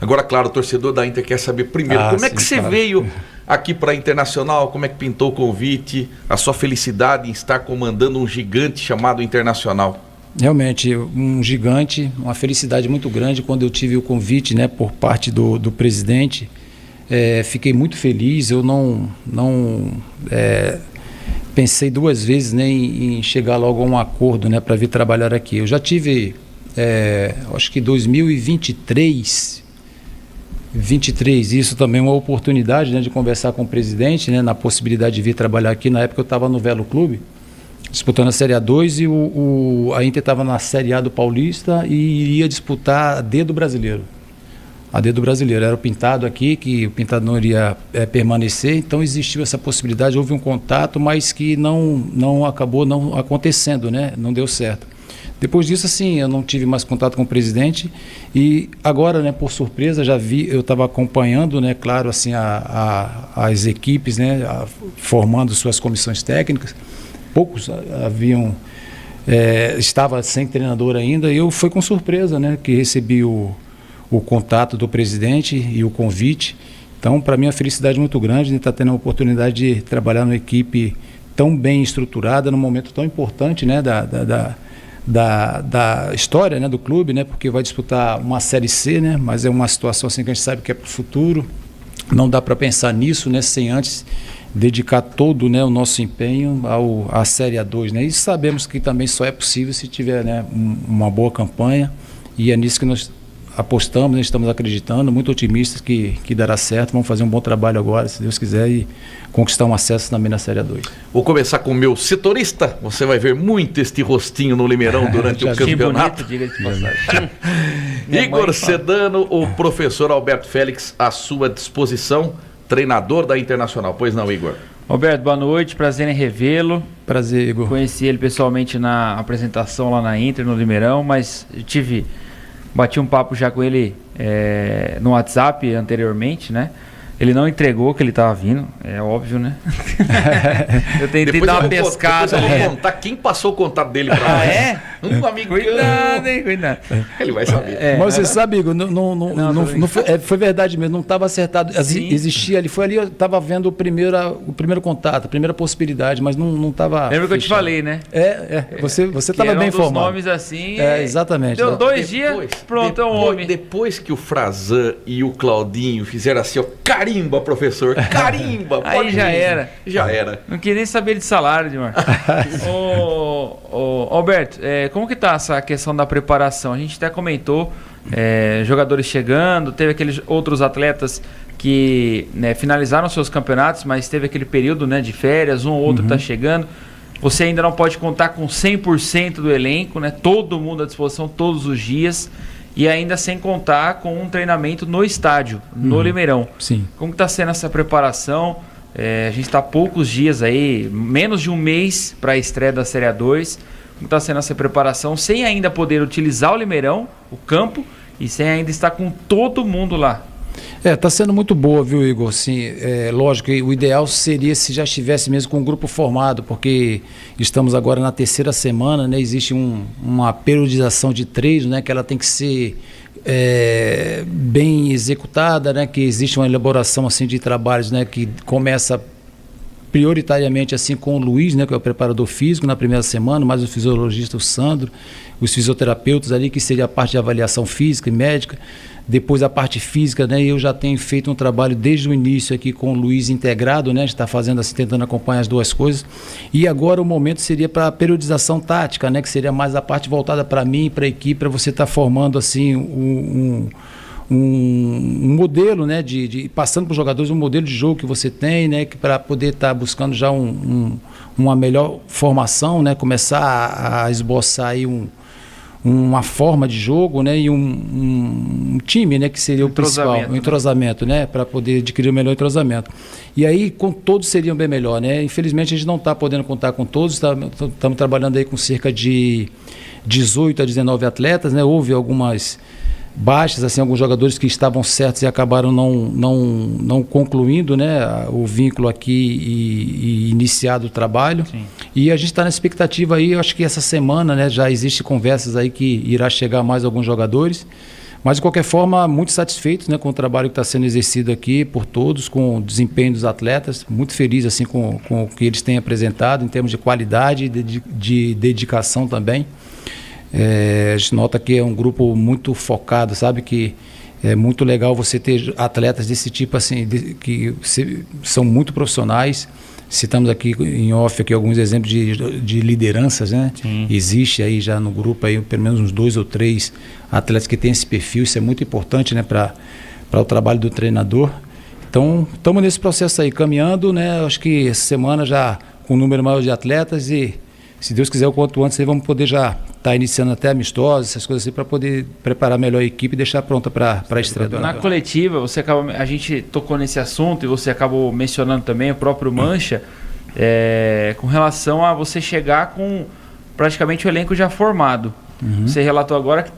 Agora, claro, o torcedor da Inter quer saber primeiro, como é que você veio aqui para a Internacional, como é que pintou o convite, a sua felicidade em estar comandando um gigante chamado Internacional? Realmente, um gigante, uma felicidade muito grande quando eu tive o convite, né, por parte do presidente. Fiquei muito feliz, eu não pensei duas vezes, né, em chegar logo a um acordo, né, para vir trabalhar aqui. Eu já tive, acho que 2023, isso também é uma oportunidade, né, de conversar com o presidente, né, na possibilidade de vir trabalhar aqui. Na época eu estava no Velo Clube, disputando a Série A2 e a Inter estava na Série A do Paulista e iria disputar a D do Brasileiro. A D do Brasileiro era o Pintado aqui, que o Pintado não iria permanecer, então existiu essa possibilidade, houve um contato, mas que não acabou não acontecendo, né? Não deu certo. Depois disso, assim, eu não tive mais contato com o presidente e agora, né, por surpresa, já vi, eu estava acompanhando, né, claro, assim, as equipes, né, formando suas comissões técnicas. Poucos estava sem treinador ainda e foi com surpresa, né, que recebi o contato do presidente e o convite. Então, para mim, é uma felicidade muito grande de estar tendo a oportunidade de trabalhar numa equipe tão bem estruturada, num momento tão importante, né, da história, né, do clube, né, porque vai disputar uma Série C, né, mas é uma situação assim que a gente sabe que é para o futuro. Não dá para pensar nisso, né, sem antes dedicar todo, né, o nosso empenho à Série A2, né, e sabemos que também só é possível se tiver, né, uma boa campanha, e é nisso que nós apostamos, né, estamos acreditando, muito otimistas que dará certo. Vamos fazer um bom trabalho agora, se Deus quiser, e conquistar um acesso também na Série A2. Vou começar com o meu setorista. Você vai ver muito este rostinho no Limeirão durante o campeonato. Bonito, diga de passagem. Igor Sedano, o professor Alberto Félix, à sua disposição, treinador da Internacional. Pois não, Igor? Alberto, boa noite, prazer em revê-lo. Prazer, Igor. Conheci ele pessoalmente na apresentação lá na Inter, no Limeirão, mas bati um papo já com ele no WhatsApp anteriormente, né? Ele não entregou que ele estava vindo, é óbvio, né? Eu tentei dar uma pescada. Depois eu vou contar quem passou o contato dele para nós. É? Um amigo. Cuidado, hein? Cuidado. Ele vai saber. Mas você sabe, Igor, não foi verdade mesmo, não estava acertado. Existia ali, foi ali, eu estava vendo o primeiro contato, a primeira possibilidade, mas não estava. Lembra que eu te falei, né? Você estava bem informado. Nomes assim. Exatamente. Deu 2 dias, pronto, é um homem. Depois que o Frazan e o Claudinho fizeram assim, ó, carimba, professor, carimba. Aí já era. Já era. Não queria nem saber de salário, Dimar. Alberto, como que tá essa questão da preparação? A gente até comentou, jogadores chegando, teve aqueles outros atletas que, né, finalizaram seus campeonatos, mas teve aquele período, né, de férias, um ou outro está chegando. Você ainda não pode contar com 100% do elenco, né? Todo mundo à disposição todos os dias. E ainda sem contar com um treinamento no estádio, no Limeirão. Sim. Como está sendo essa preparação? A gente está há poucos dias aí, menos de um mês para a estreia da Série A2. Como está sendo essa preparação, sem ainda poder utilizar o Limeirão, o campo, e sem ainda estar com todo mundo lá? Está sendo muito boa, viu, Igor? Sim, lógico, o ideal seria se já estivesse mesmo com um grupo formado, porque estamos agora na 3ª semana, né? Existe uma periodização de treinos, né? Que ela tem que ser bem executada, né? Que existe uma elaboração assim, de trabalhos, né? Que começa prioritariamente assim com o Luiz, né, que é o preparador físico na primeira semana, mais o fisiologista, o Sandro, os fisioterapeutas ali, que seria a parte de avaliação física e médica. Depois a parte física, né, eu já tenho feito um trabalho desde o início aqui com o Luiz integrado, né, a gente está fazendo assim, tentando acompanhar as duas coisas. E agora o momento seria para a periodização tática, né, que seria mais a parte voltada para mim, para a equipe, para você estar formando assim um modelo, né, passando para os jogadores um modelo de jogo que você tem, né, para poder estar buscando já uma melhor formação, né, começar a esboçar aí uma forma de jogo, né, e um time, né, que seria o principal, o entrosamento, né, para poder adquirir o melhor entrosamento. E aí com todos seriam bem melhor, né? Infelizmente a gente não está podendo contar com todos, estamos trabalhando aí com cerca de 18 a 19 atletas, né? Houve algumas baixas, assim, alguns jogadores que estavam certos e acabaram não concluindo, né, o vínculo aqui e iniciado o trabalho. Sim. E a gente está na expectativa aí, eu acho que essa semana, né, já existe conversas aí que irá chegar mais alguns jogadores, Mas, de qualquer forma, muito satisfeito, né, com o trabalho que está sendo exercido aqui por todos, com o desempenho dos atletas, muito feliz assim, com o que eles têm apresentado em termos de qualidade e de dedicação também. A gente nota que é um grupo muito focado, sabe, que é muito legal você ter atletas desse tipo, assim, que são muito profissionais. Citamos aqui em off aqui alguns exemplos de lideranças, né? Sim. Existe aí já no grupo aí pelo menos uns 2 ou 3 atletas que têm esse perfil. Isso é muito importante, né, para o trabalho do treinador. Então, estamos nesse processo aí, caminhando, né? Acho que essa semana já com um número maior de atletas e, se Deus quiser, o quanto antes aí vamos poder já estar iniciando até amistosos, essas coisas assim, para poder preparar melhor a equipe e deixar pronta para a estreia. Na coletiva, a gente tocou nesse assunto e você acabou mencionando também o próprio Mancha, com relação a você chegar com praticamente o elenco já formado. Você relatou agora que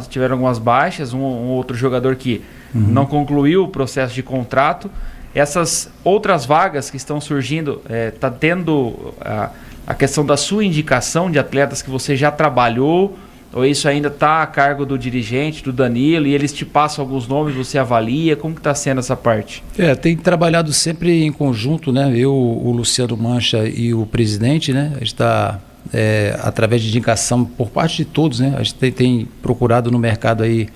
tiveram algumas baixas, um outro jogador que não concluiu o processo de contrato. Essas outras vagas que estão surgindo, está tendo a questão da sua indicação de atletas que você já trabalhou, ou isso ainda está a cargo do dirigente, do Danilo, e eles te passam alguns nomes, você avalia? Como que está sendo essa parte? Tem trabalhado sempre em conjunto, né? Eu, o Luciano Mancha e o presidente, né? A gente está, através de indicação por parte de todos, né? A gente tem procurado no mercado aí,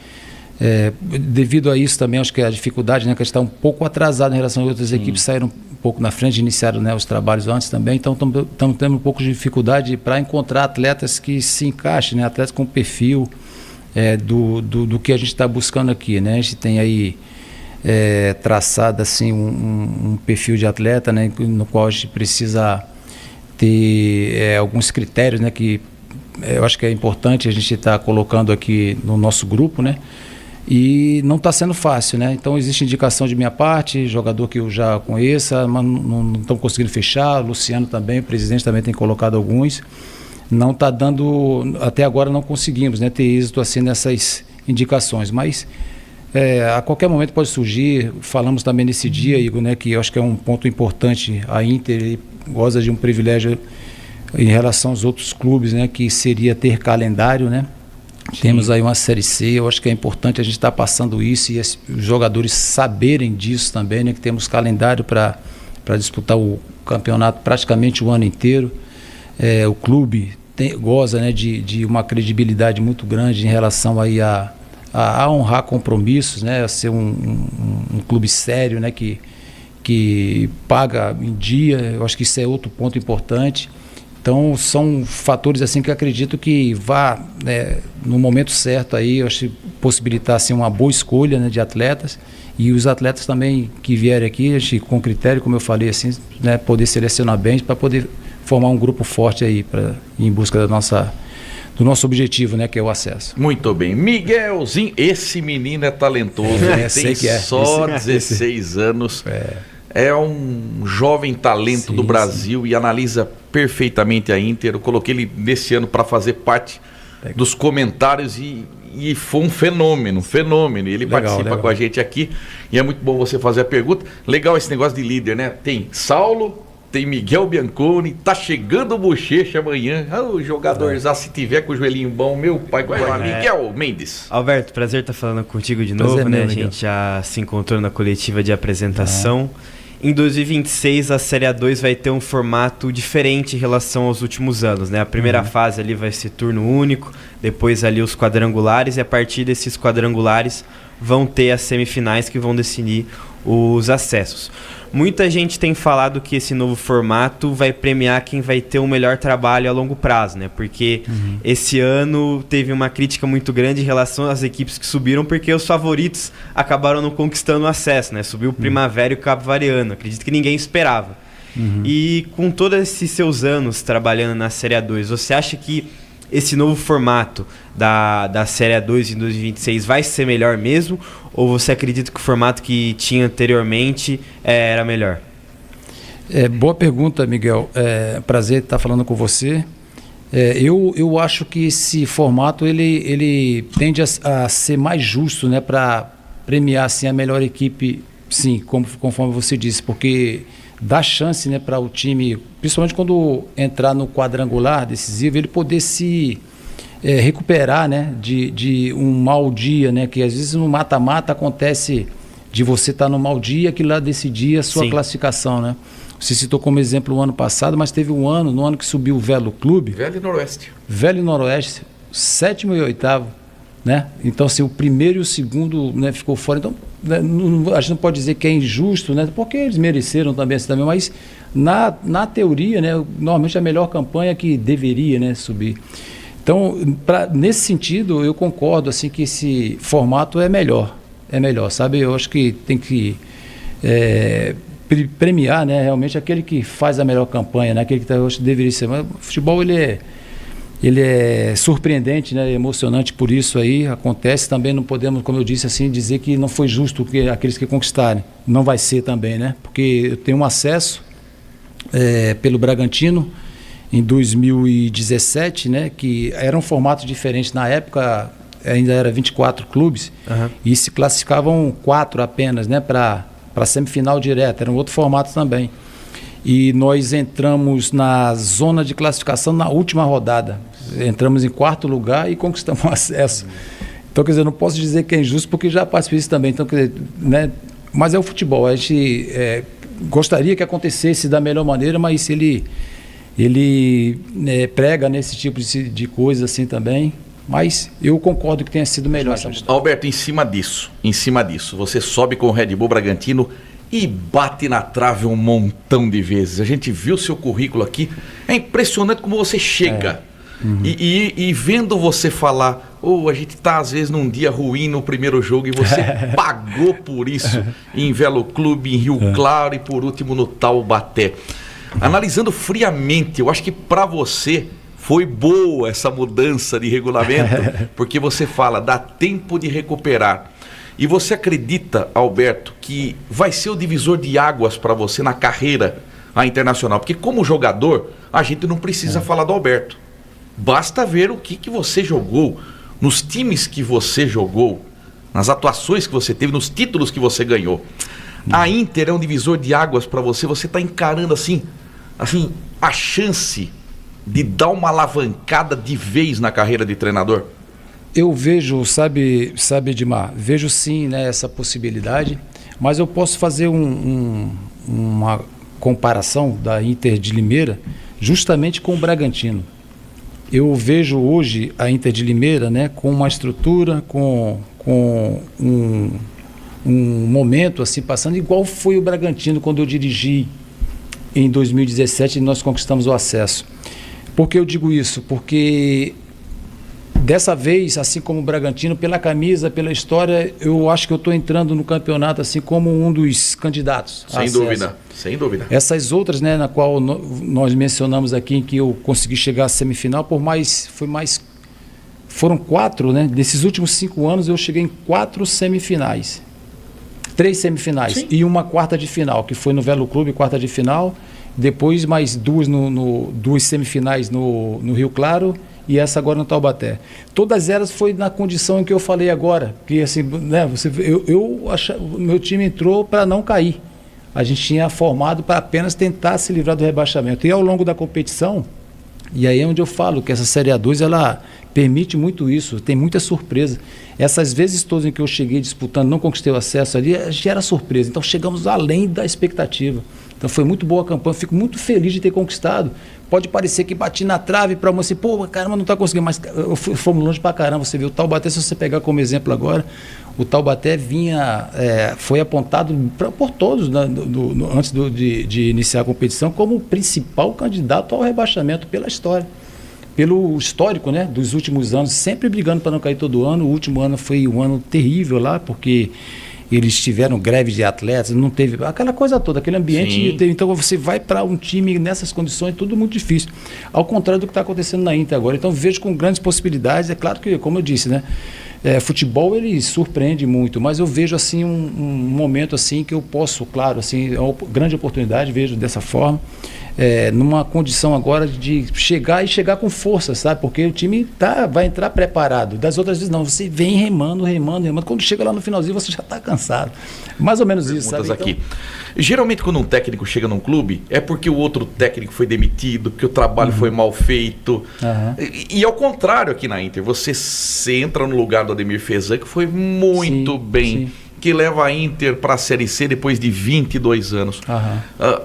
devido a isso também, acho que a dificuldade, né? Que a gente está um pouco atrasado em relação a outras equipes, saíram um pouco na frente, iniciaram, né, os trabalhos antes também, então estamos tendo um pouco de dificuldade para encontrar atletas que se encaixem, né, atletas com perfil do que a gente está buscando aqui, né? A gente tem aí traçado assim, um perfil de atleta, né, no qual a gente precisa ter alguns critérios, né, que eu acho que é importante a gente estar colocando aqui no nosso grupo, né? E não está sendo fácil, né? Então existe indicação de minha parte, jogador que eu já conheça, mas não estão conseguindo fechar. O Luciano também, o presidente também tem colocado alguns. Não está dando, até agora não conseguimos, né, ter êxito assim nessas indicações, mas a qualquer momento pode surgir. Falamos também nesse dia, Igor, né, que eu acho que é um ponto importante. A Inter goza de um privilégio em relação aos outros clubes, né, que seria ter calendário, né? Sim. Temos aí uma Série C, eu acho que é importante a gente estar passando isso e os jogadores saberem disso também, né? Que temos calendário para disputar o campeonato praticamente o ano inteiro. O clube goza, né, de uma credibilidade muito grande em relação aí a honrar compromissos, né? A ser um clube sério, né? Que paga em dia. Eu acho que isso é outro ponto importante. Então são fatores assim que eu acredito que vá, no momento certo aí, eu acho que possibilitar assim, uma boa escolha, né, de atletas, e os atletas também que vierem aqui, acho que com critério, como eu falei, assim, né, poder selecionar bem para poder formar um grupo forte aí em busca do nosso objetivo, né, que é o acesso. Muito bem. Miguelzinho, esse menino é talentoso, tem só 16 anos. É um jovem talento do Brasil e analisa perfeitamente a Inter. Eu coloquei ele nesse ano para fazer parte dos comentários e foi um fenômeno. Ele participa com a gente aqui e é muito bom você fazer a pergunta. Legal esse negócio de líder, né? Tem Saulo, tem Miguel Bianconi, tá chegando o Bochecha amanhã. O jogador já, se tiver com o joelhinho bom, meu pai vai lá. Miguel Mendes. Alberto, prazer estar falando contigo de novo, né? A gente já se encontrou na coletiva de apresentação. Em 2026, a Série A2 vai ter um formato diferente em relação aos últimos anos, né? A primeira fase ali vai ser turno único, depois ali os quadrangulares, e a partir desses quadrangulares vão ter as semifinais que vão decidir os acessos. Muita gente tem falado que esse novo formato vai premiar quem vai ter um melhor trabalho a longo prazo, né? Porque esse ano teve uma crítica muito grande em relação às equipes que subiram, porque os favoritos acabaram não conquistando o acesso, né? Subiu o Primavera e o Capivariano, acredito que ninguém esperava. E com todos esses seus anos trabalhando na Série A2, você acha que esse novo formato da Série A2 em 2026 vai ser melhor mesmo? Ou você acredita que o formato que tinha anteriormente era melhor? Boa pergunta, Miguel. Prazer estar falando com você. Eu acho que esse formato ele tende a ser mais justo, né, para premiar assim, a melhor equipe, sim, conforme você disse, porque dá chance, né, para o time, principalmente quando entrar no quadrangular decisivo, ele poder se recuperar, né, de um mau dia, né, que às vezes no mata-mata acontece de você estar no mau dia, que lá decidia a sua classificação, né? Você citou como exemplo o ano passado, mas teve no ano que subiu o Velo Clube. Velho e Noroeste. Velho e Noroeste, 7º e 8º, né? Então, assim, o primeiro e o segundo, né, ficou fora. Então, né, a gente não pode dizer que é injusto, né? Porque eles mereceram também, assim, também, mas na teoria, né, normalmente é a melhor campanha que deveria, né, subir. Então, nesse sentido, eu concordo assim, que esse formato é melhor, sabe? Eu acho que tem que premiar, né, realmente aquele que faz a melhor campanha, né, aquele que eu acho que deveria ser. Mas o futebol ele é surpreendente, né, emocionante, por isso aí acontece. Também não podemos, como eu disse assim, dizer que não foi justo que aqueles que conquistarem. Não vai ser também, né? Porque eu tenho um acesso pelo Bragantino em 2017, né, que era um formato diferente. Na época ainda era 24 clubes e se classificavam 4 apenas, né, para semifinal direta. Era um outro formato também. E nós entramos na zona de classificação na última rodada. Entramos em 4º lugar e conquistamos o acesso. Então, quer dizer, não posso dizer que é injusto porque já participei disso também. Então, quer dizer, né, mas é o futebol. A gente gostaria que acontecesse da melhor maneira, mas ele prega nesse tipo de coisa assim também. Mas eu concordo que tenha sido melhor. Alberto, em cima disso, você sobe com o Red Bull Bragantino e bate na trave um montão de vezes. A gente viu seu currículo aqui, é impressionante como você chega. E vendo você falar, a gente tá às vezes num dia ruim no primeiro jogo e você pagou por isso em Velo Clube, em Rio Claro e por último no Taubaté. Analisando friamente, eu acho que para você foi boa essa mudança de regulamento, porque você fala, dá tempo de recuperar. E você acredita, Alberto, que vai ser o divisor de águas para você na carreira internacional? Porque como jogador, a gente não precisa falar do Alberto. Basta ver o que você jogou, nos times que você jogou, nas atuações que você teve, nos títulos que você ganhou. A Inter é um divisor de águas para você? Você está encarando assim, a chance de dar uma alavancada de vez na carreira de treinador? Eu vejo, sabe, Edmar, vejo sim, né, essa possibilidade, mas eu posso fazer uma comparação da Inter de Limeira justamente com o Bragantino. Eu vejo hoje a Inter de Limeira, né, com uma estrutura, com um momento assim passando, igual foi o Bragantino quando eu dirigi em 2017 e nós conquistamos o acesso. Por que eu digo isso? Porque dessa vez, assim como o Bragantino, pela camisa, pela história, eu acho que eu estou entrando no campeonato assim como um dos candidatos. Sem dúvida. Essas outras, né, na qual nós mencionamos aqui, em que eu consegui chegar à semifinal, foram 4, né? Desses últimos 5 anos eu cheguei em 4 semifinais. 3 semifinais. Sim. E uma quarta de final, que foi no Velo Clube, quarta de final. Depois mais 2 duas semifinais no Rio Claro e essa agora no Taubaté. Todas elas foi na condição em que eu falei agora, que assim, né, o meu time entrou para não cair. A gente tinha formado para apenas tentar se livrar do rebaixamento. E ao longo da competição, e aí é onde eu falo que essa Série A2 ela permite muito isso, tem muita surpresa. Essas vezes todas em que eu cheguei disputando, não conquistei o acesso ali, já era surpresa. Então chegamos além da expectativa. Então foi muito boa a campanha, fico muito feliz de ter conquistado. Pode parecer que bati na trave para você, caramba, não está conseguindo, mas fomos longe para caramba. Você viu o Taubaté, se você pegar como exemplo agora, o Taubaté foi apontado por todos antes de iniciar a competição como o principal candidato ao rebaixamento pela história. Pelo histórico, né, dos últimos anos, sempre brigando para não cair todo ano. O último ano foi um ano terrível lá, porque eles tiveram greve de atletas, não teve aquela coisa toda, aquele ambiente. Então você vai para um time nessas condições, tudo muito difícil. Ao contrário do que está acontecendo na Inter agora. Então vejo com grandes possibilidades. É claro que, como eu disse, né, futebol ele surpreende muito, mas eu vejo assim um momento assim que eu posso, claro, assim, é uma grande oportunidade, vejo dessa forma. numa condição agora de chegar com força, sabe? Porque o time vai entrar preparado. Das outras vezes não, você vem remando. Quando chega lá no finalzinho você já está cansado. Mais ou menos isso, sabe? Aqui. Geralmente quando um técnico chega num clube é porque o outro técnico foi demitido, que o trabalho foi mal feito. E ao contrário aqui na Inter, você entra no lugar do Ademir Fezan, que foi muito bem. Que leva a Inter para a Série C depois de 22 anos.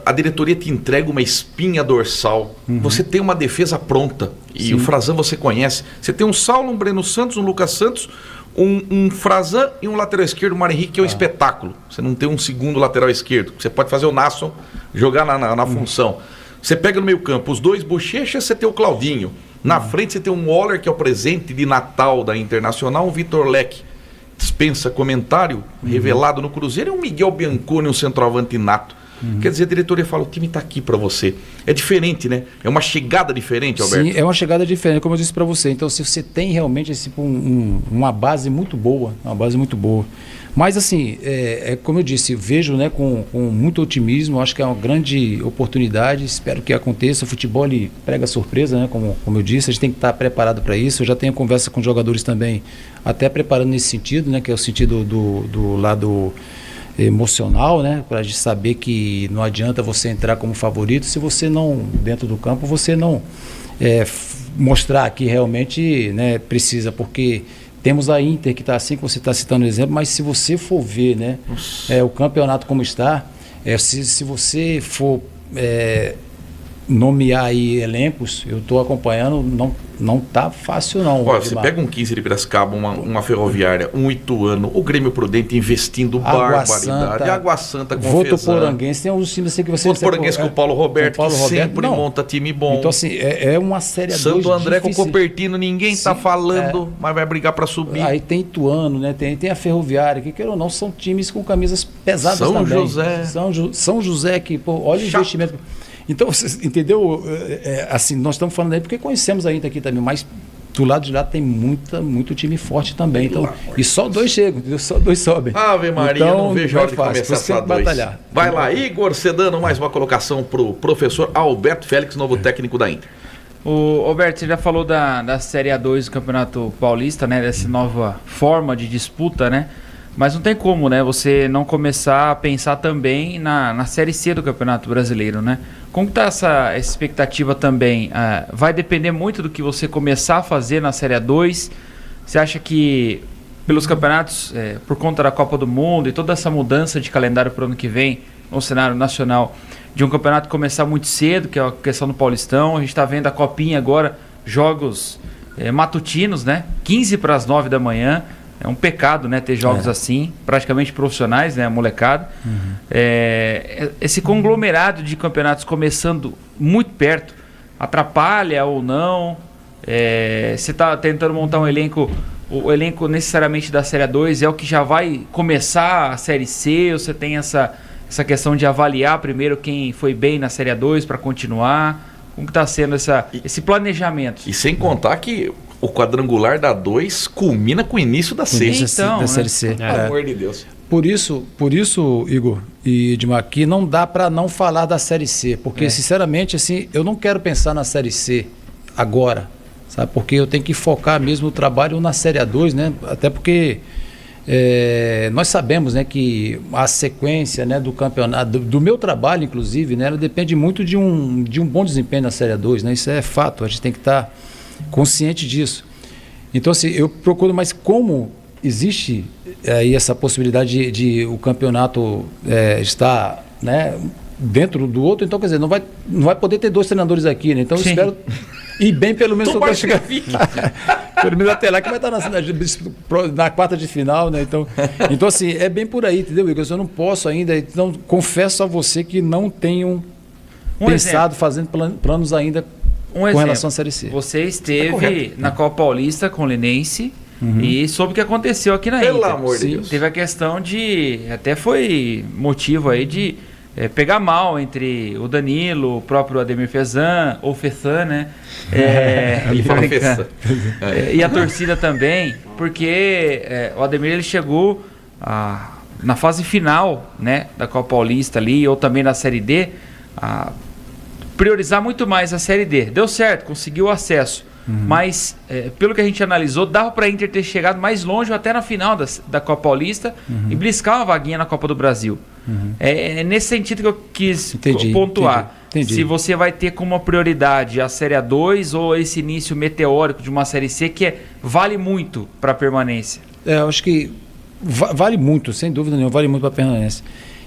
A diretoria te entrega uma espinha dorsal. Você tem uma defesa pronta. E o Frazan você conhece. Você tem um Saulo, um Breno Santos, um Lucas Santos, um Frazan e um lateral esquerdo, o Mário Henrique, que é um espetáculo. Você não tem um segundo lateral esquerdo. Você pode fazer o Nasson jogar na função. Você pega no meio campo os dois bochechas, você tem o Claudinho. Na frente você tem um Waller, que é o presente de Natal da Internacional, um Vitor Leque. Dispensa comentário, revelado no Cruzeiro, é um Miguel Bianconi, um centroavante nato. Quer dizer, a diretoria fala, o time está aqui para você. É diferente, né? É uma chegada diferente, Alberto. Sim, é uma chegada diferente, como eu disse para você. Então, se você tem realmente uma base muito boa, Mas, assim, como eu disse, vejo, né, com muito otimismo, acho que é uma grande oportunidade, espero que aconteça. O futebol ele prega surpresa, né, como eu disse, a gente tem que estar preparado para isso. Eu já tenho conversa com jogadores também, até preparando nesse sentido, né, que é o sentido do lado emocional, né, para a gente saber que não adianta você entrar como favorito se você não, dentro do campo, você não mostrar que realmente, né, precisa, porque temos a Inter que está assim, que você está citando o exemplo, mas se você for ver, né, o campeonato como está, se você for nomear aí elencos, eu estou acompanhando, não tá fácil não. Olha, você pega um 15 de Piracicaba, uma Ferroviária, um Ituano, o Grêmio Prudente investindo barbaridade, Água Santa com Votoporanguense, tem uns times assim que você... Votoporanguense com o Paulo Roberto, que sempre monta time bom. Então assim, é uma série a dois. Santo André com Copertino, ninguém está falando, mas vai brigar para subir. Aí tem Ituano, né? Tem a Ferroviária, que queira ou não, são times com camisas pesadas também. São José, que, pô, olha o investimento... Então, você entendeu? Assim, nós estamos falando aí porque conhecemos a Inter aqui também, mas do lado de lá tem muito time forte também. Então, e só 2 chegam, entendeu? Só 2 sobem. Ave Maria, então, não vejo a hora de começar essa 2. Batalhar. Vai lá, Igor Sedano, mais uma colocação para o professor Alberto Félix, novo técnico da Inter. Alberto, você já falou da Série A2 do Campeonato Paulista, né? Dessa nova forma de disputa, né? Mas não tem como, né? Você não começar a pensar também na Série C do Campeonato Brasileiro, né? Como está essa expectativa também? Vai depender muito do que você começar a fazer na Série A2? Você acha que pelos campeonatos, por conta da Copa do Mundo e toda essa mudança de calendário para o ano que vem, no cenário nacional, de um campeonato começar muito cedo, que é a questão do Paulistão, a gente está vendo a Copinha agora, jogos matutinos, né? 15 para as 9 da manhã. É um pecado, né, ter jogos assim, praticamente profissionais, né, molecada. Esse conglomerado de campeonatos começando muito perto, atrapalha ou não? Você está tentando montar um elenco, o elenco necessariamente da Série A2 é o que já vai começar a Série C, ou você tem essa questão de avaliar primeiro quem foi bem na Série A2 para continuar? Como que está sendo esse planejamento? E sem contar que o quadrangular da 2 culmina com o início da C. Da Série C. Pelo amor de Deus. Por isso, Igor e Edmar, que não dá para não falar da Série C, porque sinceramente assim, eu não quero pensar na Série C agora, sabe? Porque eu tenho que focar mesmo o trabalho na Série A2, né? Até porque nós sabemos, né, que a sequência, né, do campeonato, do meu trabalho inclusive, né, ela depende muito de um bom desempenho na Série A2, né? Isso é fato, a gente tem que estar consciente disso. Então assim, eu procuro, mas como existe aí essa possibilidade de o campeonato estar, né, dentro do outro, então quer dizer, não vai poder ter 2 treinadores aqui, né? Então eu espero ir bem pelo menos para chegar pelo menos até lá que vai estar na quarta de final, né? Então assim, é bem por aí, entendeu, Igor? Eu não posso ainda, então confesso a você que não tenho pensado, fazendo planos ainda com relação à Série C. Você esteve na Copa Paulista com o Linense e soube o que aconteceu aqui na Inter. Pelo amor de Deus. Teve a questão de... Até foi motivo aí de pegar mal entre o Danilo, o próprio Ademir Fezan, ou Fezan, né? Ele fala Fezan. E a torcida também, porque o Ademir ele chegou na fase final, né, da Copa Paulista ali, ou também na Série D, priorizar muito mais a Série D. Deu certo, conseguiu o acesso. Mas, pelo que a gente analisou, dava para a Inter ter chegado mais longe, até na final da Copa Paulista, e bliscar uma vaguinha na Copa do Brasil. É nesse sentido que eu quis pontuar. Entendi. Se você vai ter como prioridade a Série A2 ou esse início meteórico de uma Série C, que vale muito para a permanência. Eu acho que vale muito, sem dúvida nenhuma, vale muito para a permanência.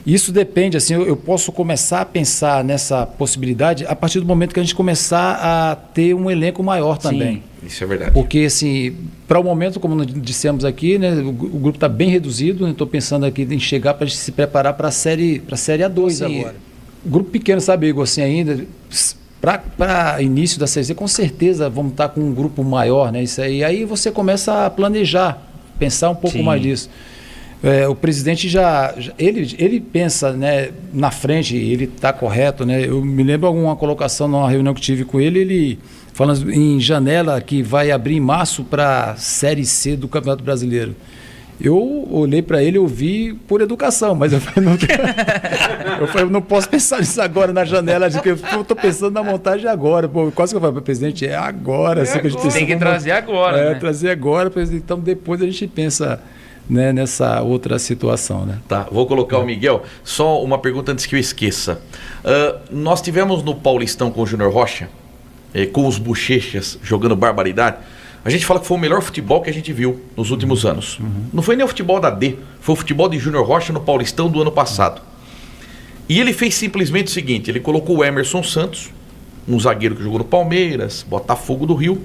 Isso depende, assim, eu posso começar a pensar nessa possibilidade a partir do momento que a gente começar a ter um elenco maior também. Sim, isso é verdade. Porque, assim, para o momento, como nós dissemos aqui, né, o grupo está bem reduzido, estou pensando aqui em chegar para a gente se preparar para a série A2 assim, agora. O grupo pequeno, sabe, Igor, assim, ainda, para início da Série C, com certeza vamos estar com um grupo maior, né, isso aí você começa a planejar, pensar um pouco mais disso. O presidente ele pensa, né, na frente, ele está correto, né? Eu me lembro alguma colocação numa reunião que tive com ele falando em janela que vai abrir em março para a Série C do Campeonato Brasileiro. Eu olhei para ele e ouvi por educação, mas eu falei, eu não posso pensar nisso agora na janela, eu estou pensando na montagem agora. Pô, quase que eu falei para o presidente, agora. Assim, que a gente tem que trazer agora. Né? Trazer agora, então depois a gente pensa... Né, nessa outra situação, né? Tá, vou colocar o Miguel. Só uma pergunta antes que eu esqueça. Nós tivemos no Paulistão com o Júnior Rocha, com os Bochechas jogando barbaridade. A gente fala que foi o melhor futebol que a gente viu nos últimos anos. Não foi nem o futebol da D, foi o futebol de Júnior Rocha no Paulistão do ano passado. E ele fez simplesmente o seguinte: ele colocou o Emerson Santos, um zagueiro que jogou no Palmeiras, Botafogo do Rio,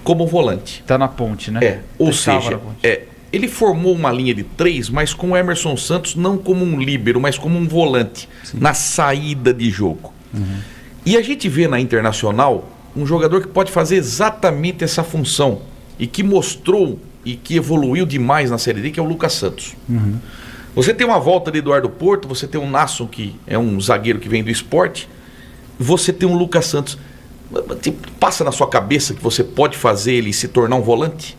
como volante. Tá na ponte, né? Ou seja, ele formou uma linha de 3, mas com o Emerson Santos não como um líbero, mas como um volante. Sim. Na saída de jogo. E a gente vê na Internacional um jogador que pode fazer exatamente essa função e que mostrou e que evoluiu demais na Série D, que é o Lucas Santos. Você tem uma volta de Eduardo Porto, você tem um Nasson, que é um zagueiro que vem do esporte, você tem um Lucas Santos. Passa na sua cabeça que você pode fazer ele se tornar um volante?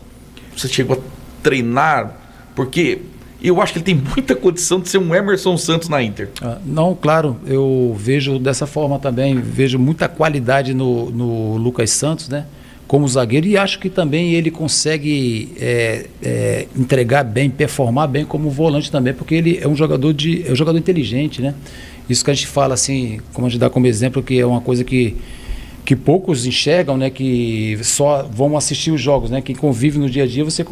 Você chegou a treinar, porque eu acho que ele tem muita condição de ser um Emerson Santos na Inter. Não, claro, eu vejo dessa forma também, vejo muita qualidade no Lucas Santos, né, como zagueiro, e acho que também ele consegue entregar bem, performar bem como volante também, porque ele é um jogador inteligente, né? Isso que a gente fala assim, como a gente dá como exemplo, que é uma coisa que poucos enxergam, né, que só vão assistir os jogos, né, quem convive no dia a dia, você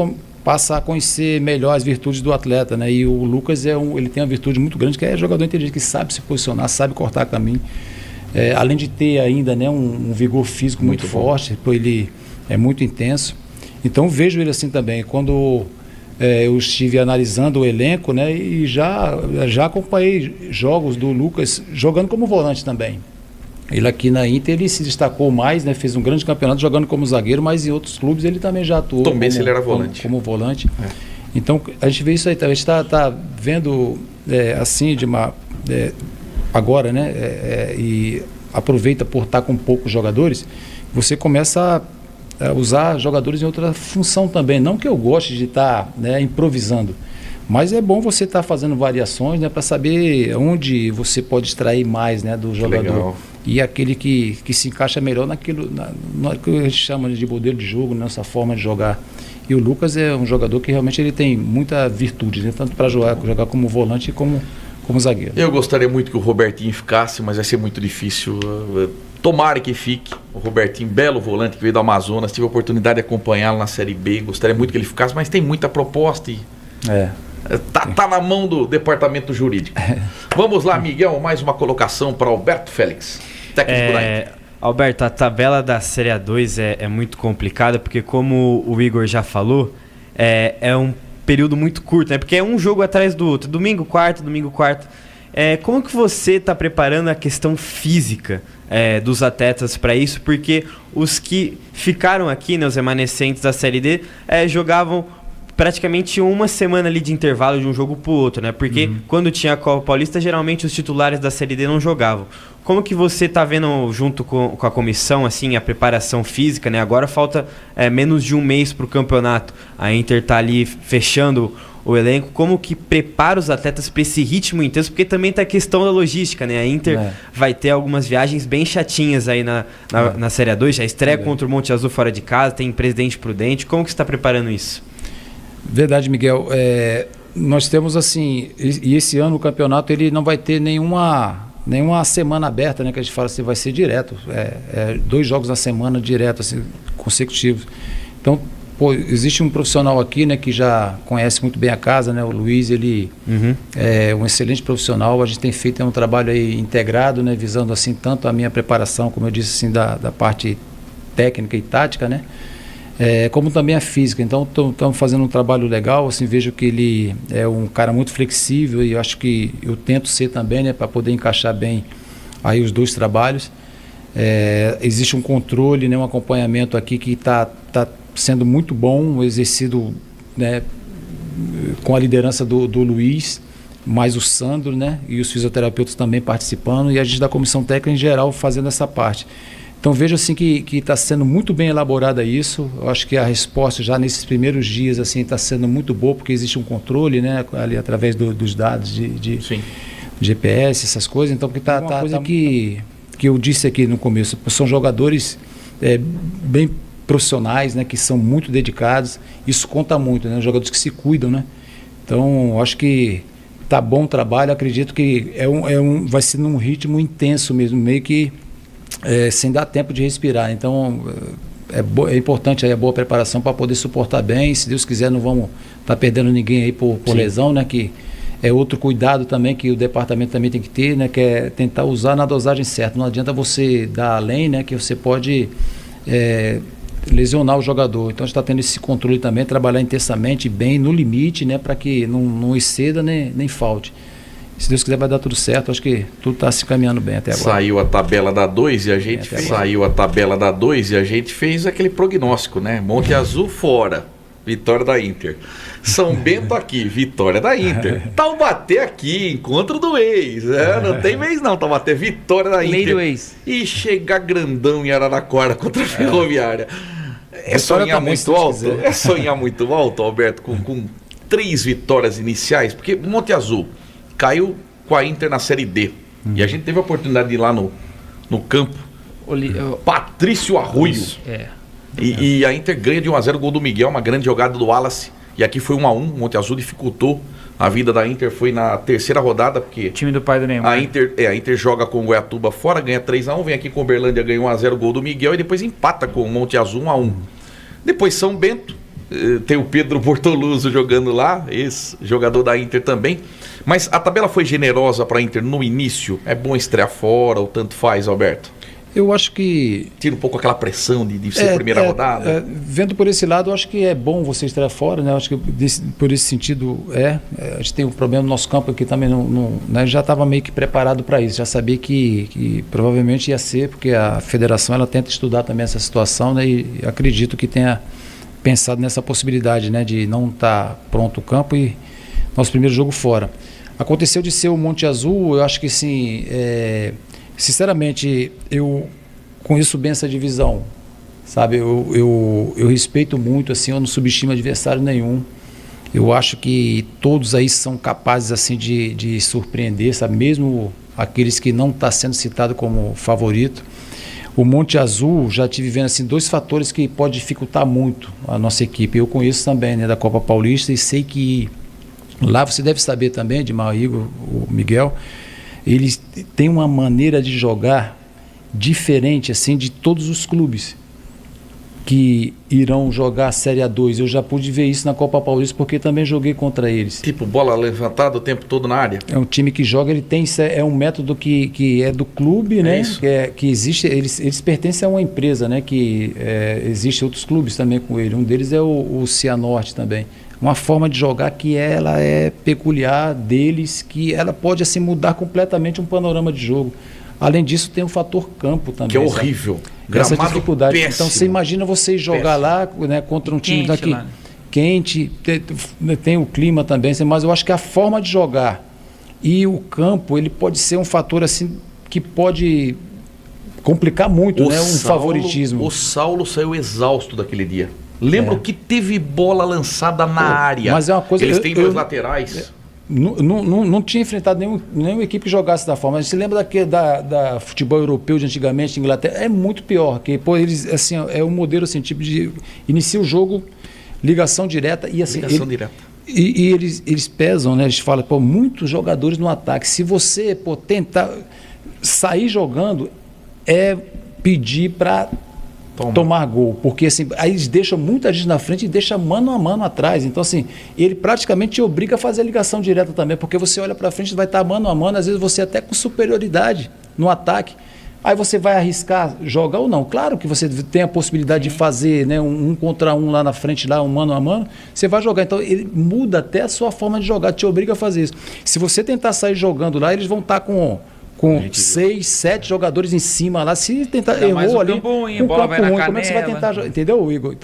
passa a conhecer melhor as virtudes do atleta, né, e o Lucas ele tem uma virtude muito grande, que é jogador inteligente, que sabe se posicionar, sabe cortar caminho, além de ter ainda, né, um vigor físico muito forte, ele é muito intenso. Então vejo ele assim também. Quando eu estive analisando o elenco, né, e já acompanhei jogos do Lucas jogando como volante também. Ele aqui na Inter, ele se destacou mais, né? Fez um grande campeonato jogando como zagueiro, mas em outros clubes ele também já atuou ele era volante. Como volante. Então a gente vê isso aí, a gente está vendo assim agora, né? E aproveita por estar com poucos jogadores, você começa a usar jogadores em outra função também. Não que eu goste de estar improvisando, mas é bom você estar fazendo variações, né, para saber onde você pode extrair mais, né, do jogador. Legal. E aquele que se encaixa melhor naquilo que a gente chama de modelo de jogo, nessa forma de jogar. E o Lucas é um jogador que realmente ele tem muita virtude, né, tanto para jogar como volante como zagueiro. Eu gostaria muito que o Robertinho ficasse, mas vai ser muito difícil. Tomara que fique. O Robertinho, belo volante que veio do Amazonas, tive a oportunidade de acompanhá-lo na Série B, gostaria muito que ele ficasse, mas tem muita proposta e... Tá na mão do departamento jurídico. Vamos lá, Miguel, mais uma colocação para Alberto Félix, técnico da Inter. Alberto, a tabela da Série A2 é muito complicada, porque como o Igor já falou, é um período muito curto, né? Porque é um jogo atrás do outro, domingo quarto. Como que você está preparando a questão física dos atletas para isso? Porque os que ficaram aqui, né, os remanescentes da Série D, jogavam praticamente uma semana ali de intervalo de um jogo pro outro, né? Porque quando tinha a Copa Paulista, geralmente os titulares da Série D não jogavam. Como que você tá vendo, junto com a comissão, assim, a preparação física, né? Agora falta menos de um mês pro campeonato. A Inter tá ali fechando o elenco, como que prepara os atletas para esse ritmo intenso, porque também tá a questão da logística, né? A Inter vai ter algumas viagens bem chatinhas aí na Série A2, já estreia contra o Monte Azul fora de casa, tem Presidente Prudente, como que você está preparando isso? Verdade, Miguel. Nós temos assim, e esse ano o campeonato ele não vai ter nenhuma semana aberta, né? Que a gente fala assim, vai ser direto. 2 jogos na semana direto, assim, consecutivos. Então, existe um profissional aqui, né, que já conhece muito bem a casa, né? O Luiz, ele é um excelente profissional. A gente tem feito um trabalho aí integrado, né? Visando assim tanto a minha preparação, como eu disse, assim, da parte técnica e tática, né? Como também a física. Então estamos fazendo um trabalho legal, assim, vejo que ele é um cara muito flexível e eu acho que eu tento ser também, né, para poder encaixar bem aí os 2 trabalhos. Existe um controle, né, um acompanhamento aqui que está sendo muito bom, exercido, né, com a liderança do Luiz, mais o Sandro, né, e os fisioterapeutas também participando, e a gente da comissão técnica em geral fazendo essa parte. Então vejo assim que está sendo muito bem elaborada isso. Eu acho que a resposta já nesses primeiros dias assim está sendo muito boa, porque existe um controle, né, ali através dos dados de GPS, essas coisas. Então que tá coisa que eu disse aqui no começo, são jogadores bem profissionais, né, que são muito dedicados. Isso conta muito, né, jogadores que se cuidam, né. Então eu acho que tá bom o trabalho. Acredito que vai ser num ritmo intenso mesmo, meio que sem dar tempo de respirar. Então é importante aí a boa preparação para poder suportar bem. Se Deus quiser, não vamos estar perdendo ninguém aí por lesão, né? Que é outro cuidado também que o departamento também tem que ter, né? Que é tentar usar na dosagem certa. Não adianta você dar além, né? Que você pode lesionar o jogador. Então a gente está tendo esse controle também, trabalhar intensamente, bem no limite, né? Para que não exceda nem falte. Se Deus quiser vai dar tudo certo, acho que tudo está se caminhando bem até agora. Saiu a tabela da 2 e a gente fez aquele prognóstico, né? Monte Azul fora, vitória da Inter. São Bento aqui, vitória da Inter. Taubaté aqui, encontro do ex. Não tem mês não, Taubaté, vitória da Inter. Lei do ex. E chegar grandão em Araraquara contra a Ferroviária. Sonhar muito alto? É sonhar muito alto, Alberto, com 3 vitórias iniciais? Porque o Monte Azul caiu com a Inter na Série D. E a gente teve a oportunidade de ir lá no campo. Patrício Arruio. E a Inter ganha de 1-0 o gol do Miguel, uma grande jogada do Wallace. E aqui foi 1-1, o Monte Azul dificultou. A vida da Inter foi na 3ª rodada, porque time do pai do Neymar. A Inter joga com o Goiatuba fora, ganha 3-1, vem aqui com o Uberlândia, ganha 1-0 o gol do Miguel e depois empata com o Monte Azul 1-1. Depois São Bento, tem o Pedro Bortoluso jogando lá, ex-jogador da Inter também. Mas a tabela foi generosa para a Inter no início? É bom estrear fora ou tanto faz, Alberto? Eu acho que... Tira um pouco aquela pressão de ser primeira rodada? Vendo por esse lado, eu acho que é bom você estrear fora, né? Eu acho que por esse sentido a gente tem um problema no nosso campo aqui também, né? Já estava meio que preparado para isso, já sabia que provavelmente ia ser, porque a federação ela tenta estudar também essa situação, né? E acredito que tenha pensado nessa possibilidade, né? De não estar pronto o campo e nosso primeiro jogo fora. Aconteceu de ser o Monte Azul, eu acho que sim, sinceramente, eu conheço bem essa divisão, sabe? Eu respeito muito, assim, eu não subestimo adversário nenhum. Eu acho que todos aí são capazes, assim, de surpreender, sabe? Mesmo aqueles que não estão sendo citados como favorito. O Monte Azul, já tive vendo, assim, 2 fatores que podem dificultar muito a nossa equipe. Eu conheço também, né, da Copa Paulista e sei que lá você deve saber também, de Igor, o Miguel, eles têm uma maneira de jogar diferente, assim, de todos os clubes que irão jogar a Série A2. Eu já pude ver isso na Copa Paulista porque também joguei contra eles. Tipo, bola levantada o tempo todo na área? É um time que joga, ele tem, é um método que é do clube, né? Que existe, eles pertencem a uma empresa, né? Que existe outros clubes também com ele. Um deles é o Cianorte também. Uma forma de jogar que ela é peculiar deles, que ela pode assim mudar completamente um panorama de jogo. Além disso, tem o fator campo também. Que é horrível. Essa dificuldade. Péssimo. Então, você imagina você jogar lá, né, contra um time daqui lá, quente, tem o clima também, mas eu acho que a forma de jogar e o campo, ele pode ser um fator assim que pode complicar muito, né, favoritismo. O Saulo saiu exausto daquele dia. Lembro que teve bola lançada na área. Mas é uma coisa... Eles têm dois laterais. Não tinha enfrentado nenhuma equipe que jogasse da forma. A gente se lembra da futebol europeu de antigamente, Inglaterra. É muito pior. Que, eles, assim, é um modelo assim, tipo de... Inicia o jogo, ligação direta. E, assim, direta. E eles pesam, né? Eles falam, muitos jogadores no ataque. Se você tentar sair jogando, é pedir para tomar gol. Porque assim, aí eles deixam muita gente na frente e deixam mano a mano atrás. Então, assim, ele praticamente te obriga a fazer a ligação direta também, porque você olha para frente e vai estar mano a mano, às vezes você até com superioridade no ataque. Aí você vai arriscar jogar ou não? Claro que você tem a possibilidade de fazer, né, um contra um lá na frente, lá, um mano a mano, você vai jogar. Então ele muda até a sua forma de jogar, te obriga a fazer isso. Se você tentar sair jogando lá, eles vão estar com 6, 7 jogadores em cima lá. Se tentar, errou ali, bola vai na canela. como é que você vai tentar jogar? Entendeu, Igor?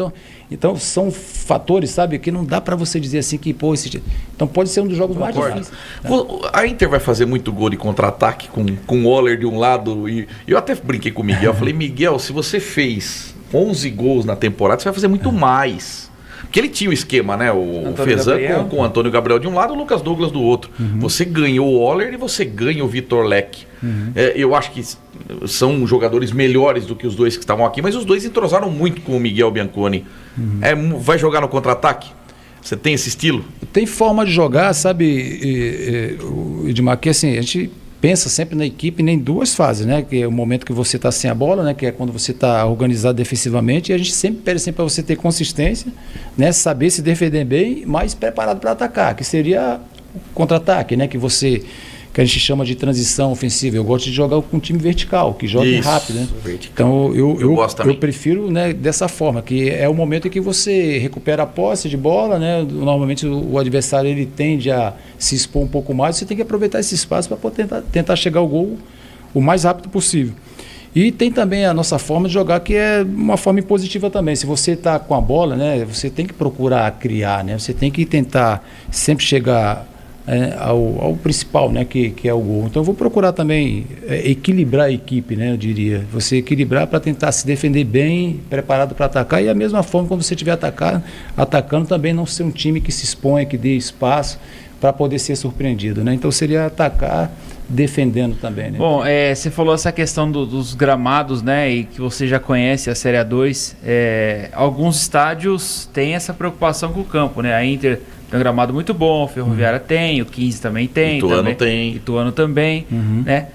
Então são fatores, sabe, que não dá para você dizer assim que, então pode ser um dos jogos mais difíceis. Né? A Inter vai fazer muito gol de contra-ataque com o Waller de um lado, e eu até brinquei com o Miguel, falei, Miguel, se você fez 11 gols na temporada, você vai fazer muito mais. Porque ele tinha o esquema, né? O Fezan com o Antônio Gabriel de um lado, o Lucas Douglas do outro. Você ganhou o Waller e você ganha o Vitor Leque. Eu acho que são jogadores melhores do que os dois que estavam aqui, mas os dois entrosaram muito com o Miguel Bianconi. Vai jogar no contra-ataque? Você tem esse estilo? Tem forma de jogar, sabe, Edmar, que assim, a gente pensa sempre na equipe em duas fases, né? Que é o momento que você está sem a bola, né? Que é quando você está organizado defensivamente, e a gente sempre pede para você ter consistência, né? Saber se defender bem, mas preparado para atacar, que seria o contra-ataque, né? Que a gente chama de transição ofensiva. Eu gosto de jogar com um time vertical, que joga rápido, né? Vertical. Então eu prefiro, né, dessa forma, que é o momento em que você recupera a posse de bola, né? Normalmente o adversário ele tende a se expor um pouco mais, você tem que aproveitar esse espaço para tentar chegar ao gol o mais rápido possível. E tem também a nossa forma de jogar, que é uma forma impositiva também. Se você está com a bola, né, você tem que procurar criar, né? Você tem que tentar sempre chegar ao principal, né, que é o gol. Então eu vou procurar também equilibrar a equipe, né, eu diria. Você equilibrar para tentar se defender bem, preparado para atacar, e a mesma forma quando você estiver atacando também não ser um time que se exponha, que dê espaço para poder ser surpreendido, né? Então seria atacar defendendo também, né? Bom, você falou essa questão dos gramados, né, e que você já conhece a Série A2. Alguns estádios têm essa preocupação com o campo, né? A Inter tem um gramado muito bom, o Ferroviária tem, o 15 também tem. Ituano também, né?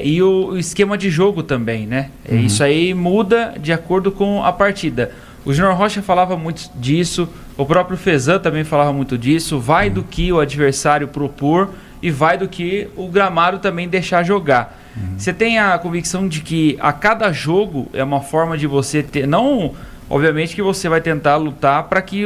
E o esquema de jogo também, né? Isso aí muda de acordo com a partida. O Júnior Rocha falava muito disso, o próprio Fezan também falava muito disso, vai do que o adversário propor e vai do que o gramado também deixar jogar. Você tem a convicção de que a cada jogo é uma forma de você ter... Não, obviamente que você vai tentar lutar para que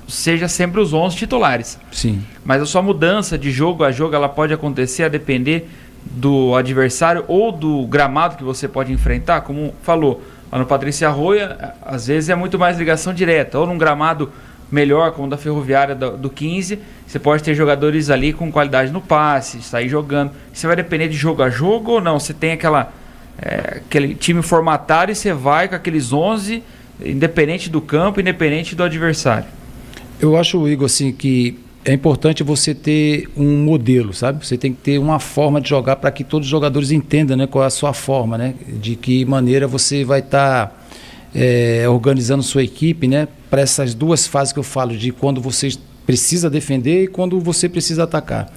seja sempre os 11 titulares. Sim. Mas a sua mudança de jogo a jogo, ela pode acontecer a depender do adversário ou do gramado que você pode enfrentar, como falou, lá no Patrícia Arroia, às vezes é muito mais ligação direta, ou num gramado melhor, como o da Ferroviária do 15, você pode ter jogadores ali com qualidade no passe, sair jogando. Você vai depender de jogo a jogo ou não? Você tem aquele time formatado e você vai com aqueles 11, independente do campo, independente do adversário. Eu acho, Igor, assim, que é importante você ter um modelo, sabe? Você tem que ter uma forma de jogar para que todos os jogadores entendam, né, qual é a sua forma, né? De que maneira você vai estar organizando sua equipe, né? Para essas duas fases que eu falo, de quando você precisa defender e quando você precisa atacar.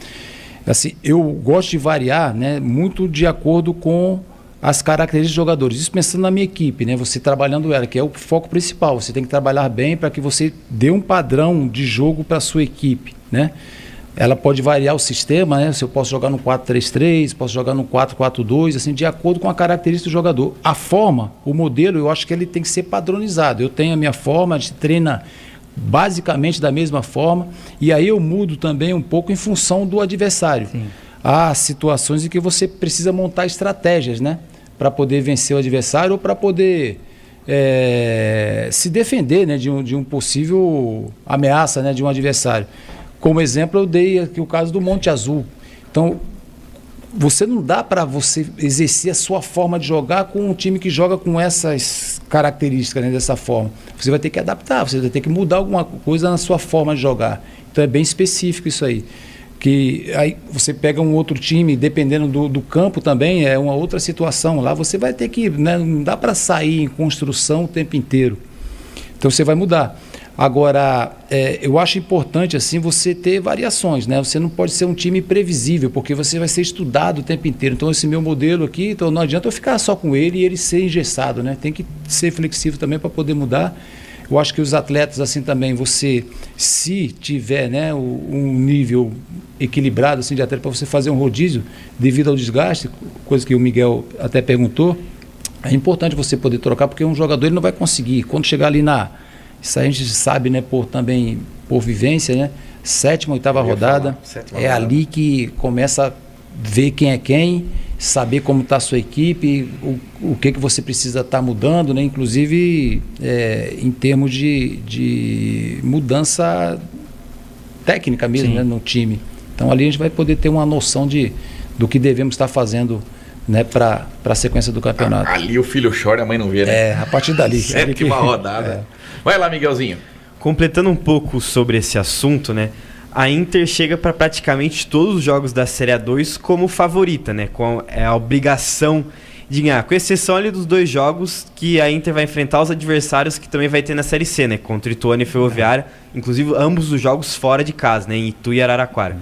Assim, eu gosto de variar, né, muito de acordo com as características dos jogadores. Isso pensando na minha equipe, né? Você trabalhando ela, que é o foco principal. Você tem que trabalhar bem para que você dê um padrão de jogo para a sua equipe, né? Ela pode variar o sistema, né? Se eu posso jogar no 4-3-3, posso jogar no 4-4-2, assim, de acordo com a característica do jogador. A forma, o modelo, eu acho que ele tem que ser padronizado. Eu tenho a minha forma, a gente treina basicamente da mesma forma, e aí eu mudo também um pouco em função do adversário. Sim. Há situações em que você precisa montar estratégias, né, para poder vencer o adversário ou para poder se defender, né, de um possível ameaça, né, de um adversário. Como exemplo, eu dei aqui o caso do Monte Azul. Então, você não dá para você exercer a sua forma de jogar com um time que joga com essas características, né, dessa forma. Você vai ter que adaptar, você vai ter que mudar alguma coisa na sua forma de jogar. Então é bem específico isso aí. Que aí você pega um outro time, dependendo do campo também, é uma outra situação. Lá você vai ter que, né, não dá para sair em construção o tempo inteiro. Então você vai mudar. Agora, eu acho importante assim você ter variações, né? Você não pode ser um time previsível, porque você vai ser estudado o tempo inteiro. Então esse meu modelo aqui, então não adianta eu ficar só com ele e ele ser engessado, né? Tem que ser flexível também para poder mudar. Eu acho que os atletas assim também, você, se tiver, né, um nível equilibrado assim, de atleta, para você fazer um rodízio devido ao desgaste, coisa que o Miguel até perguntou, é importante você poder trocar, porque um jogador ele não vai conseguir. Quando chegar ali isso a gente sabe, né, também por vivência, né? 7ª, 8ª rodada, ali que começa a ver quem é quem, saber como está a sua equipe, o que você precisa estar mudando, né? Inclusive em termos de mudança técnica mesmo, né, no time. Então ali a gente vai poder ter uma noção do que devemos estar fazendo, né, para a sequência do campeonato. Ali o filho chora e a mãe não vê, né? A partir dali. 7ª rodada. Vai lá, Miguelzinho. Completando um pouco sobre esse assunto, né? A Inter chega para praticamente todos os jogos da Série A2 como favorita, né? Com a obrigação de ganhar, com exceção ali dos 2 jogos que a Inter vai enfrentar os adversários que também vai ter na Série C, né? Contra Ituano e Ferroviária, inclusive ambos os jogos fora de casa, né? Em Itu e Araraquara.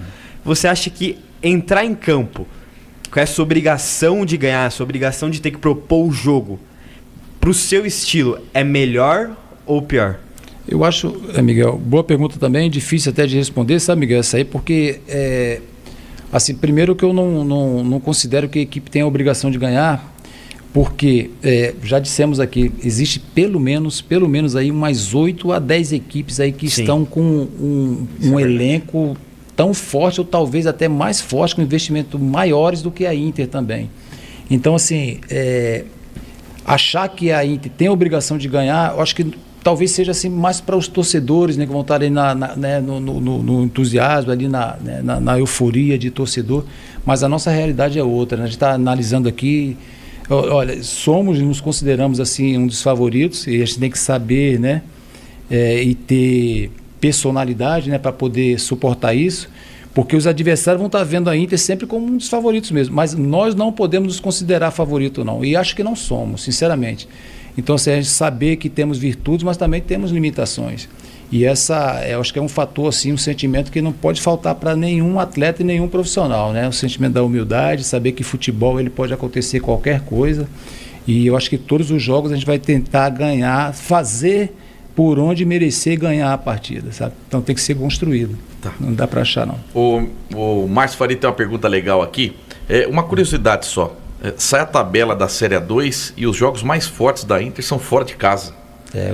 Você acha que entrar em campo com essa obrigação de ganhar, essa obrigação de ter que propor o jogo, pro seu estilo, é melhor ou pior? Eu acho, Miguel, boa pergunta também, difícil até de responder, sabe, Miguel, essa aí, porque, assim, primeiro que eu não considero que a equipe tem a obrigação de ganhar, porque, já dissemos aqui, existe pelo menos aí umas 8 a 10 equipes aí que estão com um elenco tão forte, ou talvez até mais forte, com investimento maiores do que a Inter também. Então, assim, achar que a Inter tem a obrigação de ganhar, eu acho que talvez seja assim mais para os torcedores, né, que vão estar ali né, no entusiasmo, ali na euforia de torcedor, mas a nossa realidade é outra, né? A gente está analisando aqui, olha, somos e nos consideramos assim um dos favoritos, e a gente tem que saber, né, e ter personalidade, né, para poder suportar isso, porque os adversários vão estar vendo a Inter sempre como um dos favoritos mesmo, mas nós não podemos nos considerar favorito não, e acho que não somos, sinceramente. Então, assim, a gente saber que temos virtudes, mas também temos limitações. E eu acho que é um fator, assim, um sentimento que não pode faltar para nenhum atleta e nenhum profissional, né? O sentimento da humildade, saber que futebol ele pode acontecer qualquer coisa. E eu acho que todos os jogos a gente vai tentar ganhar, fazer por onde merecer ganhar a partida, sabe? Então tem que ser construído. Tá. Não dá para achar, não. O Márcio Faria tem uma pergunta legal aqui. Uma curiosidade só. Sai a tabela da Série A2 e os jogos mais fortes da Inter são fora de casa.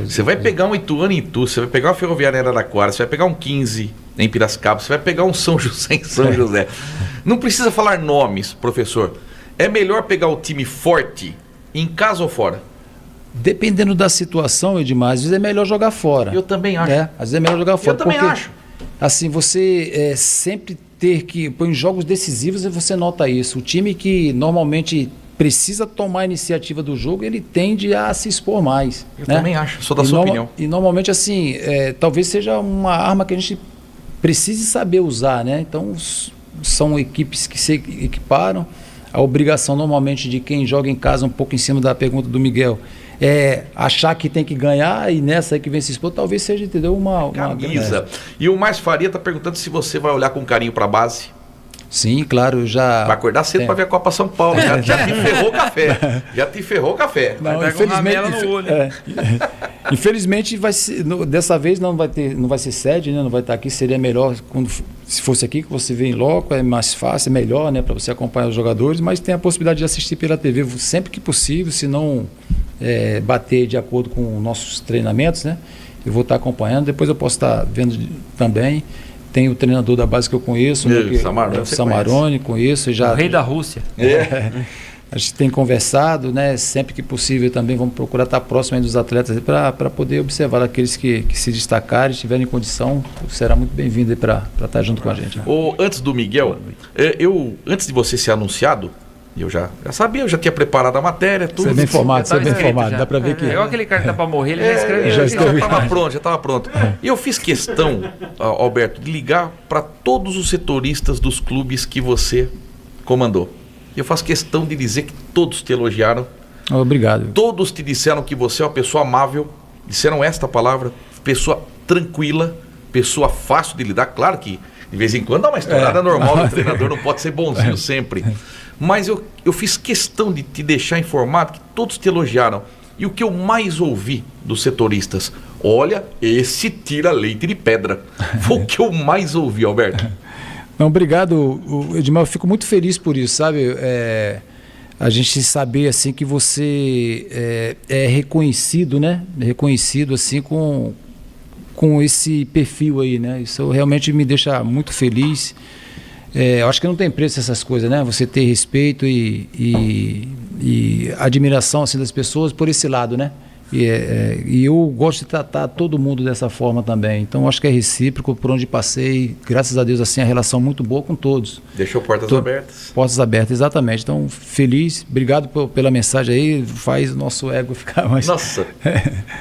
Você vai pegar um Ituano em Itu, você vai pegar uma Ferroviária em Araraquara, você vai pegar um 15 em Piracicaba, você vai pegar um São José em São José. Não precisa falar nomes, professor. É melhor pegar o time forte em casa ou fora? Dependendo da situação, Edmar, às vezes é melhor jogar fora. Eu também acho. Às vezes é melhor jogar fora. Eu também acho. Assim, você sempre ter que... Em jogos decisivos você nota isso. O time que normalmente precisa tomar a iniciativa do jogo, ele tende a se expor mais. Eu também acho, sou da sua opinião. E normalmente, assim, talvez seja uma arma que a gente precise saber usar, né? Então, são equipes que se equiparam. A obrigação, normalmente, de quem joga em casa, um pouco em cima da pergunta do Miguel, achar que tem que ganhar, e nessa aí que vem se expor, talvez seja, entendeu, uma camisa. E o Márcio Faria está perguntando se você vai olhar com carinho para a base. Sim, claro, já... Vai acordar cedo para ver a Copa São Paulo. Já te ferrou o café. Já te ferrou o café. Não, infelizmente, no olho. Infelizmente, dessa vez não vai ser sede, né? Não vai estar aqui. Seria melhor se fosse aqui, que você vê em loco, é mais fácil, é melhor, né, para você acompanhar os jogadores, mas tem a possibilidade de assistir pela TV sempre que possível, se não bater de acordo com nossos treinamentos, né? Eu vou estar acompanhando, depois eu posso estar vendo também. Tem o treinador da base que eu conheço, o Samarone, conheço. O rei da Rússia. A gente tem conversado, né? Sempre que possível também vamos procurar estar próximo dos atletas para poder observar aqueles que se destacarem, estiverem em condição, será muito bem-vindo aí para estar junto com a gente. Né? Antes do Miguel, antes de você ser anunciado, E eu já sabia, eu já tinha preparado a matéria, tudo. Você é bem informado, dá para ver que... É igual aquele cara que tá para morrer, ele já escreveu. Já estava pronto. E eu fiz questão, Alberto, de ligar para todos os setoristas dos clubes que você comandou. Eu faço questão de dizer que todos te elogiaram. Obrigado. Todos te disseram que você é uma pessoa amável, disseram esta palavra, pessoa tranquila, pessoa fácil de lidar. Claro que de vez em quando dá uma estourada normal, o treinador não pode ser bonzinho sempre. Mas eu fiz questão de te deixar informado que todos te elogiaram. E o que eu mais ouvi dos setoristas, olha, esse tira leite de pedra. Foi o que eu mais ouvi, Alberto. Não, obrigado, Edmar, eu fico muito feliz por isso, sabe? A gente saber assim que você é reconhecido, né? Reconhecido assim com esse perfil aí, né? Isso realmente me deixa muito feliz. Eu acho que não tem preço essas coisas, né? Você ter respeito e admiração assim, das pessoas por esse lado, né? E eu gosto de tratar todo mundo dessa forma também. Então, acho que é recíproco, por onde passei. Graças a Deus, assim, a relação muito boa com todos. Deixou portas abertas. Portas abertas, exatamente. Então, feliz. Obrigado pela mensagem aí. Faz o nosso ego ficar mais... Nossa,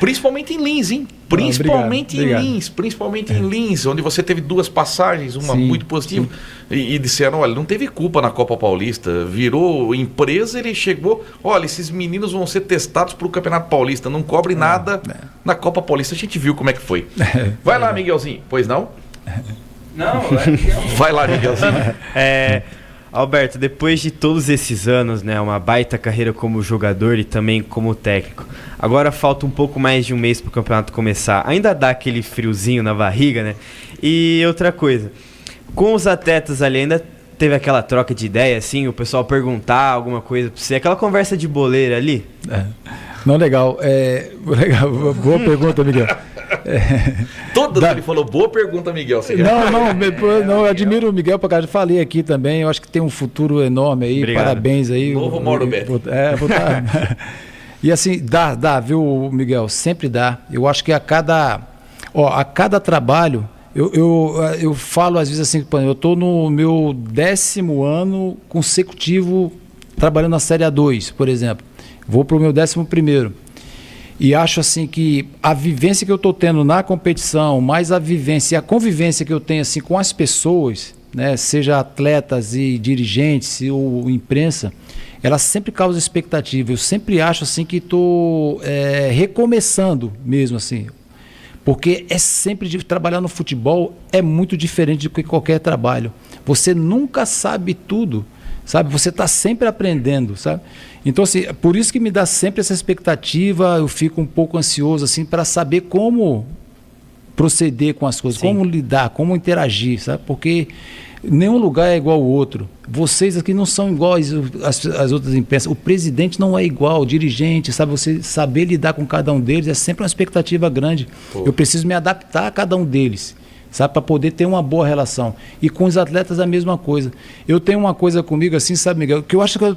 principalmente em Lins, hein? Principalmente em Lins, onde você teve 2 passagens, uma muito positiva. E disseram, olha, não teve culpa na Copa Paulista, virou empresa, ele chegou, olha, esses meninos vão ser testados para o Campeonato Paulista, não cobre nada na Copa Paulista. A gente viu como é que foi. Vai lá, Miguelzinho. Pois não? Não, vai lá, Miguelzinho. Alberto, depois de todos esses anos, né, uma baita carreira como jogador e também como técnico, agora falta um pouco mais de um mês para o campeonato começar. Ainda dá aquele friozinho na barriga, né? E outra coisa, com os atletas ali ainda teve aquela troca de ideia, assim, o pessoal perguntar alguma coisa para você, aquela conversa de boleira ali? Não, legal. Legal. Boa pergunta, Miguel. Todas ele falou, boa pergunta, Miguel. Não, eu admiro o Miguel, porque eu já falei aqui também, eu acho que tem um futuro enorme aí. Obrigado. Parabéns aí. Novo Mauro Betti. E assim, dá, viu, Miguel? Sempre dá. Eu acho que a cada trabalho, eu falo às vezes assim, eu estou no meu 10º ano consecutivo trabalhando na Série A2, por exemplo. Vou para o meu 11º. E acho assim que a vivência que eu estou tendo na competição, mais a vivência e a convivência que eu tenho assim, com as pessoas, né, seja atletas e dirigentes ou imprensa, ela sempre causa expectativa. Eu sempre acho assim que estou recomeçando mesmo assim. Porque trabalhar no futebol é muito diferente do que qualquer trabalho. Você nunca sabe tudo, sabe? Você está sempre aprendendo, sabe? Então, assim, por isso que me dá sempre essa expectativa, eu fico um pouco ansioso, assim, para saber como proceder com as coisas, como lidar, como interagir, sabe? Porque nenhum lugar é igual ao outro. Vocês aqui não são iguais às outras empresas. O presidente não é igual, o dirigente, sabe? Você saber lidar com cada um deles é sempre uma expectativa grande. Eu preciso me adaptar a cada um deles, sabe? Para poder ter uma boa relação. E com os atletas a mesma coisa. Eu tenho uma coisa comigo assim, sabe, Miguel, que eu acho que eu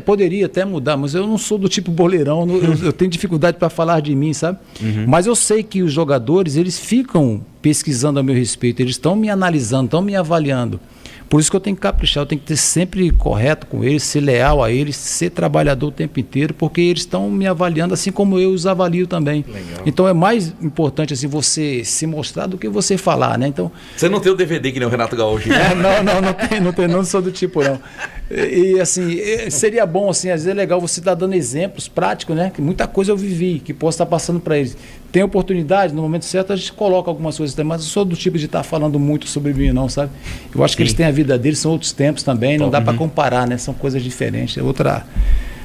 poderia até mudar, mas eu não sou do tipo boleirão, eu tenho dificuldade para falar de mim, sabe? Mas eu sei que os jogadores, eles ficam pesquisando a meu respeito, eles estão me analisando, estão me avaliando. Por isso que eu tenho que caprichar, eu tenho que ter sempre correto com eles, ser leal a eles, ser trabalhador o tempo inteiro, porque eles estão me avaliando assim como eu os avalio também. Legal. Então é mais importante assim, você se mostrar do que você falar, né? Então, você não tem o DVD que nem o Renato Gaúcho. Não sou do tipo não. E assim, seria bom assim, às vezes é legal você estar dando exemplos práticos, né? Que muita coisa eu vivi, que posso estar passando para eles. Tem oportunidade, no momento certo a gente coloca algumas coisas também, mas eu sou do tipo de estar falando muito sobre mim não, sabe? Eu acho que eles têm a vida deles, são outros tempos também, não dá para comparar, né? São coisas diferentes, é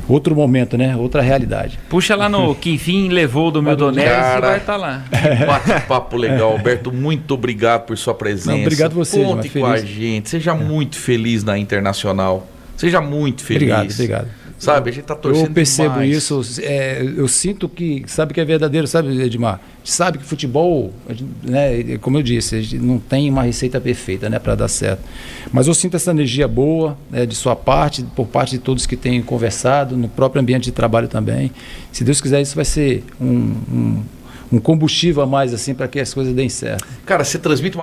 outro momento, né? Outra realidade. Puxa lá no Que Enfim Levou do meu Donés, você vai estar lá. Que bate-papo legal, Alberto, muito obrigado por sua presença. Não, obrigado você, Conte com a gente, seja muito feliz na Internacional, seja muito feliz. Obrigado. Sabe, a gente está torcendo Eu percebo demais. isso, eu sinto que, sabe que é verdadeiro, sabe, Edmar? A gente sabe que futebol, né, como eu disse, a gente não tem uma receita perfeita, né, para dar certo. Mas eu sinto essa energia boa, né, de sua parte, por parte de todos que têm conversado, no próprio ambiente de trabalho também. Se Deus quiser, isso vai ser um combustível a mais, assim, para que as coisas deem certo. Cara, você transmite uma